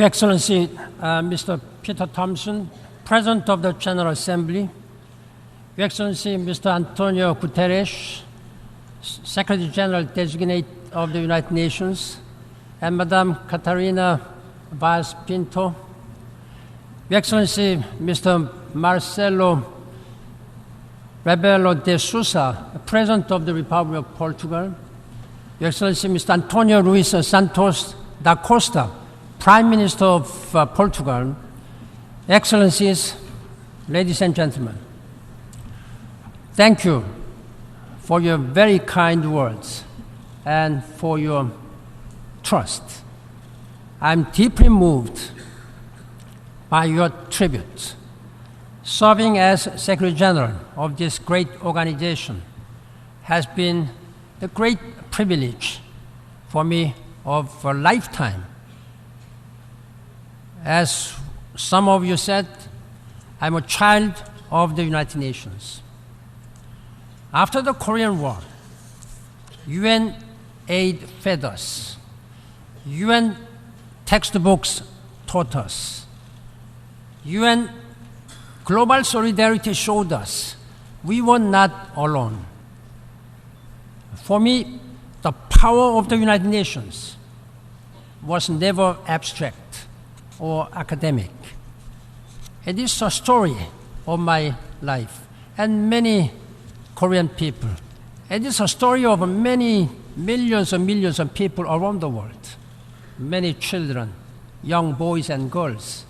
Your Excellency, Mr. Peter Thompson, President of the General Assembly, Your Excellency, Mr. Antonio Guterres, Secretary General Designate of the United Nations, and Madame Catarina Vaz Pinto, Your Excellency, Mr. Marcelo Rebelo de Sousa, President of the Republic of Portugal, Your Excellency, Mr. Antonio Luis Santos da Costa, Prime Minister of Portugal, Excellencies, ladies and gentlemen, thank you for your very kind words and for your trust. I'm deeply moved by your tribute. Serving as Secretary General of this great organization has been a great privilege for me of a lifetime. As some of you said, I'm a child of the United Nations. After the Korean War, UN aid fed us. UN textbooks taught us. UN global solidarity showed us we were not alone. For me, the power of the United Nations was never abstract or academic. It is a story of my life and many Korean people. It is a story of many millions and millions of people around the world, many children, young boys and girls.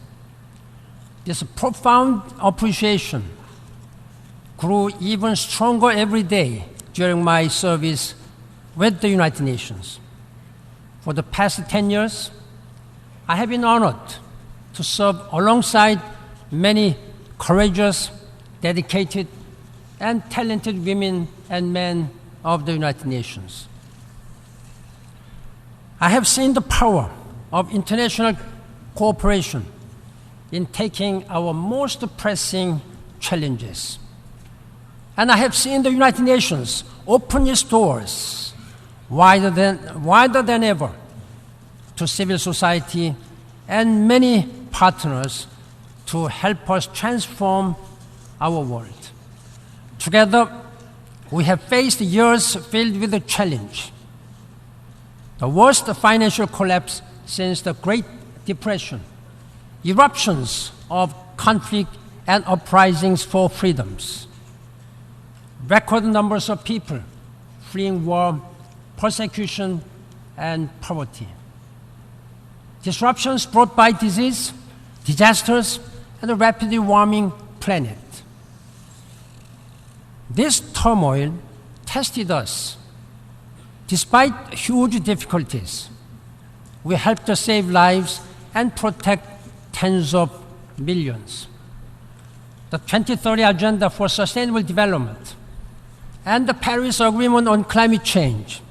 This profound appreciation grew even stronger every day during my service with the United Nations. For the past 10 years, I have been honored to serve alongside many courageous, dedicated, and talented women and men of the United Nations. I have seen the power of international cooperation in taking our most pressing challenges. And I have seen the United Nations open its doors wider than ever to civil society and many partners to help us transform our world. Together, we have faced years filled with a challenge. The worst financial collapse since the Great Depression, eruptions of conflict and uprisings for freedoms, record numbers of people fleeing war, persecution, and poverty, disruptions brought by disease, disasters, and a rapidly warming planet. This turmoil tested us. Despite huge difficulties, we helped to save lives and protect tens of millions. The 2030 Agenda for Sustainable Development and the Paris Agreement on Climate Change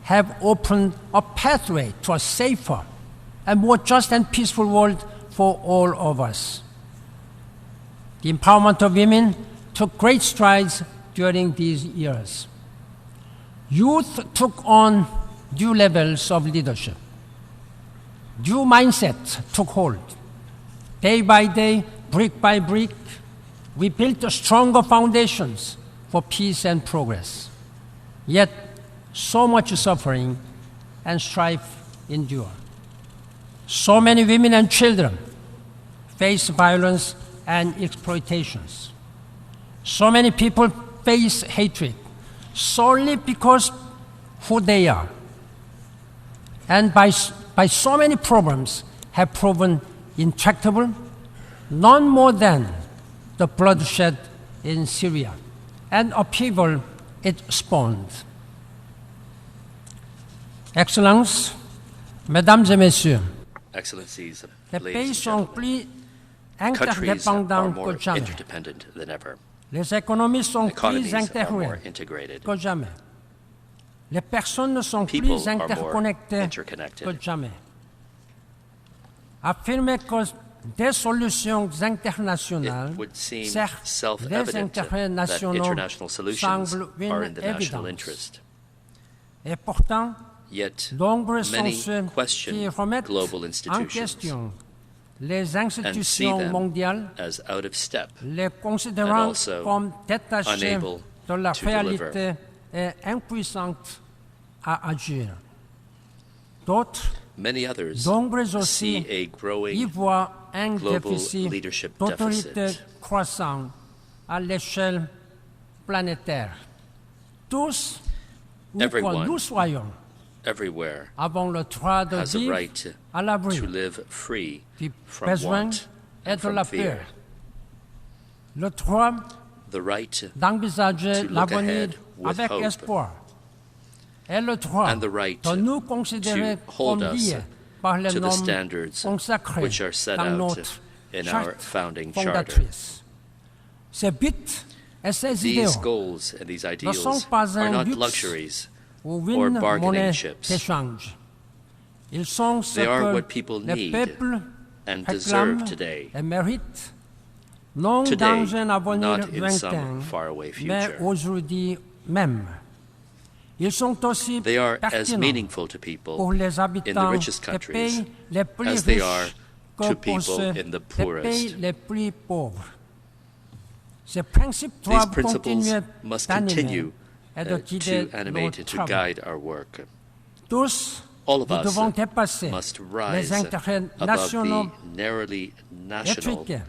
have opened a pathway to a safer and more just and peaceful world for all of us. The empowerment of women took great strides during these years. Youth took on new levels of leadership. New mindsets took hold. Day by day, brick by brick, we built stronger foundations for peace and progress. Yet, so much suffering and strife endure. So many women and children face violence and exploitations. So many people face hatred solely because who they are. And by so many problems have proven intractable, none more than the bloodshed in Syria and upheaval it spawned. Excellences, Mesdames et Messieurs, Excellencies, les ladies pays and sont gentlemen, plus countries are interdépendants more que jamais. interdependent than ever. Les économies sont Economies plus are more interconnectées integrated. que jamais. Les personnes sont People plus are more interconnectées interconnected. que jamais. Affirmer que des solutions internationales, It would seem certes, les self-evident intérêts that nationaux international solutions semblent are une in the national évidence. interest. Et pourtant, Yet Nombreux sont many ceux qui question remettent global en institutions question les and see institutions them mondiales, as out of step les and considérant also comme détachés unable de la to réalité deliver. et impuissantes à agir. D'autres, Many others nombreux see aussi, a y growing voient un global déficit leadership d'autorité deficit. croissant à l'échelle planétaire. Tous, où que Everyone, nous soyons, everywhere, avons le droit de has a vivre right à l'abri to live free du from besoin want et and de from la fear. peur. Le droit The right d'envisager to look l'avenir ahead with avec hope. espoir. Et le droit And the right de nous considérer to hold comme us liés par les to the normes standards consacrées which are set dans out notre in our charte founding charter. fondatrice. Ces buts et ces These idéaux goals and these ne sont ideals pas are un not luxe luxuries ou or une bargaining monnaie chips. d'échange. Ils sont ce They are que what people les need peuples and réclament deserve today. et méritent, non Today, dans un avenir not in lointain, some faraway mais future. aujourd'hui même. Ils sont aussi They are as pertinents meaningful to people pour les in habitants the richest des countries pays les plus as they are riches que to pour people ceux in the des pays poorest. les plus pauvres. Ces principes These doivent principles continuer must d'animer continue et de guider to nos animate and to travaux. guide our work. Tous, All of nous us devons dépasser must les rise intérêts above nationaux the narrowly national étriqués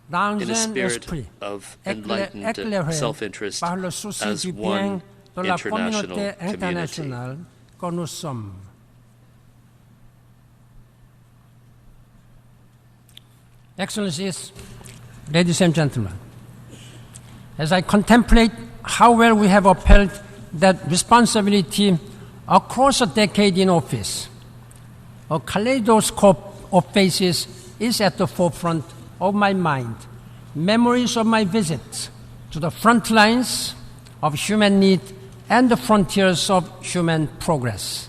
dans in a un spirit esprit of enlightened éclairé self-interest par le souci as du bien one de la international communauté community. internationale que nous sommes. Excellencies, ladies and gentlemen, as I contemplate how well we have upheld that responsibility across a decade in office, a kaleidoscope of faces is at the forefront of my mind. Memories of my visits to the front lines of human need and the frontiers of human progress.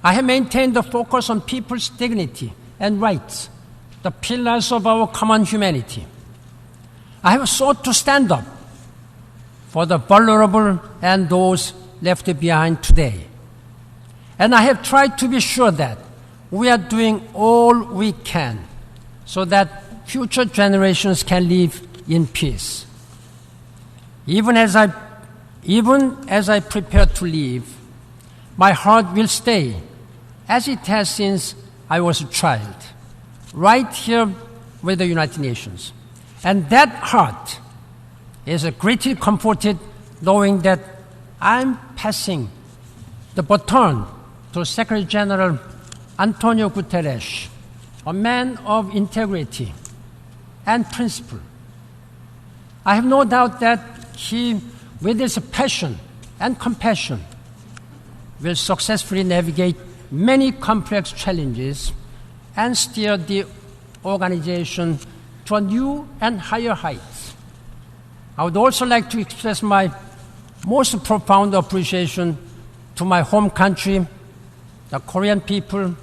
I have maintained the focus on people's dignity and rights, the pillars of our common humanity. I have sought to stand up for the vulnerable and those left behind today. And I have tried to be sure that we are doing all we can so that future generations can live in peace. Even as I prepare to leave, my heart will stay, as it has since I was a child, right here with the United Nations. And that heart is greatly comforted knowing that I'm passing the baton to Secretary General Antonio Guterres, a man of integrity and principle. I have no doubt that he, with his passion and compassion, will successfully navigate many complex challenges and steer the organization to a new and higher heights. I would also like to express my most profound appreciation to my home country, the Korean people,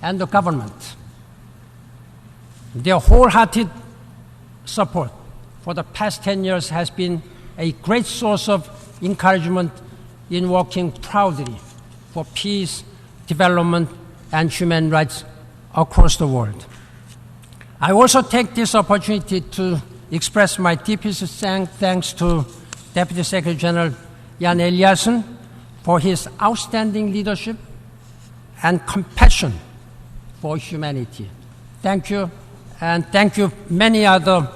and the government. Their wholehearted support for the past 10 years has been a great source of encouragement in working proudly for peace, development, and human rights across the world. I also take this opportunity to express my deepest thanks to Deputy Secretary General Jan Eliasson for his outstanding leadership and compassion for humanity. Thank you, and thank you many other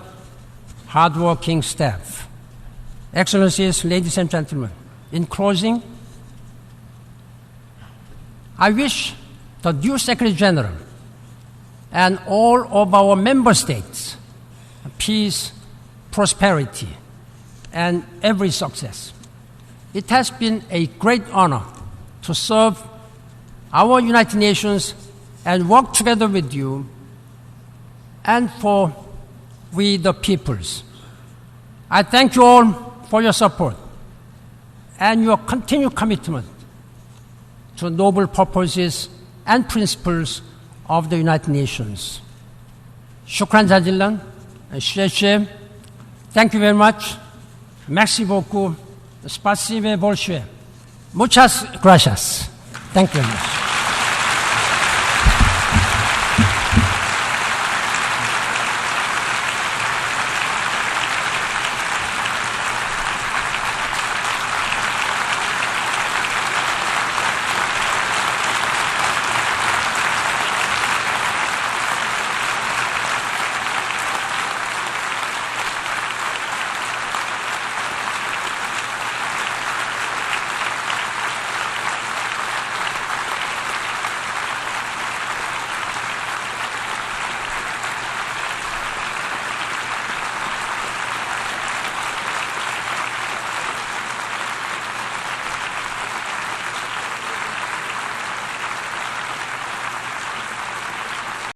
hardworking staff. Excellencies, ladies and gentlemen, in closing, I wish the new Secretary General and all of our member states peace, prosperity, and every success. It has been a great honor to serve our United Nations and work together with you and for we the peoples. I thank you all for your support and your continued commitment to noble purposes and principles of the United Nations. Shukran jazilan, sheshe. Thank you very much. Merci beaucoup. Spasibo большое. Muchas gracias. Thank you very much.